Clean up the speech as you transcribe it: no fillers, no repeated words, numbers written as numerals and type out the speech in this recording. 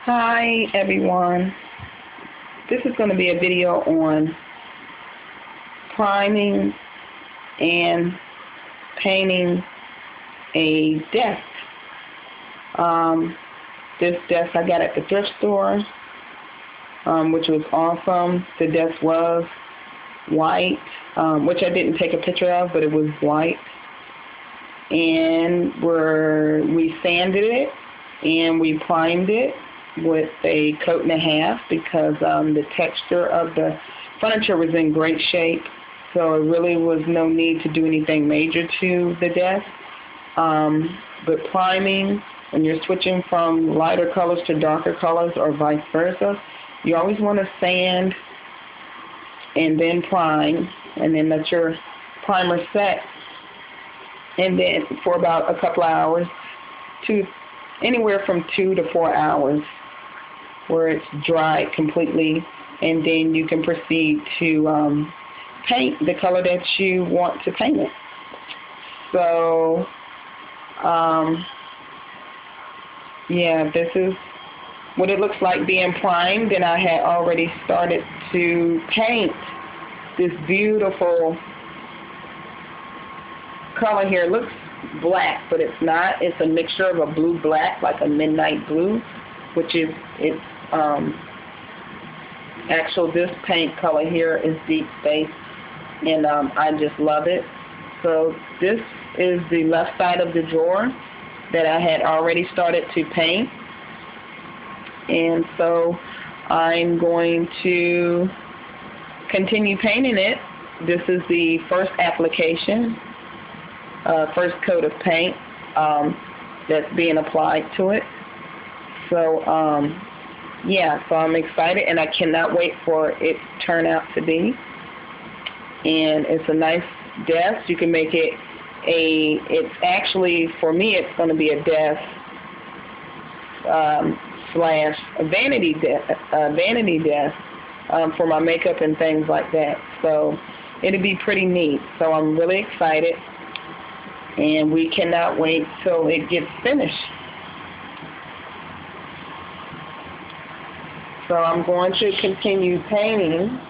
Hi everyone. This is going to be a video on priming and painting a desk. This desk I got at the thrift store, which was awesome. The desk was white, which I didn't take a picture of, but it was white. And we sanded it and we primed it with a coat and a half because the texture of the furniture was in great shape, so it really was no need to do anything major to the desk. But priming, when you're switching from lighter colors to darker colors or vice versa, you always want to sand and then prime, and then let your primer set, and then for about a couple of hours, anywhere from 2 to 4 hours, where it's dried completely, and then you can proceed to paint the color that you want to paint it. So, yeah, this is what it looks like being primed, and I had already started to paint this beautiful color here. It looks black, but it's not. It's a mixture of a blue-black, like a midnight blue, which is this paint color here is deep space, and I just love it. So this is the left side of the drawer that I had already started to paint, and so I'm going to continue painting it. This is the first application, first coat of paint that's being applied to it. So yeah, so I'm excited, and I cannot wait for it to turn out to be. And it's a nice desk. You can make it it's actually, for me, it's going to be a desk slash vanity desk for my makeup and things like that. So it'll be pretty neat. So I'm really excited, and we cannot wait till it gets finished. So I'm going to continue painting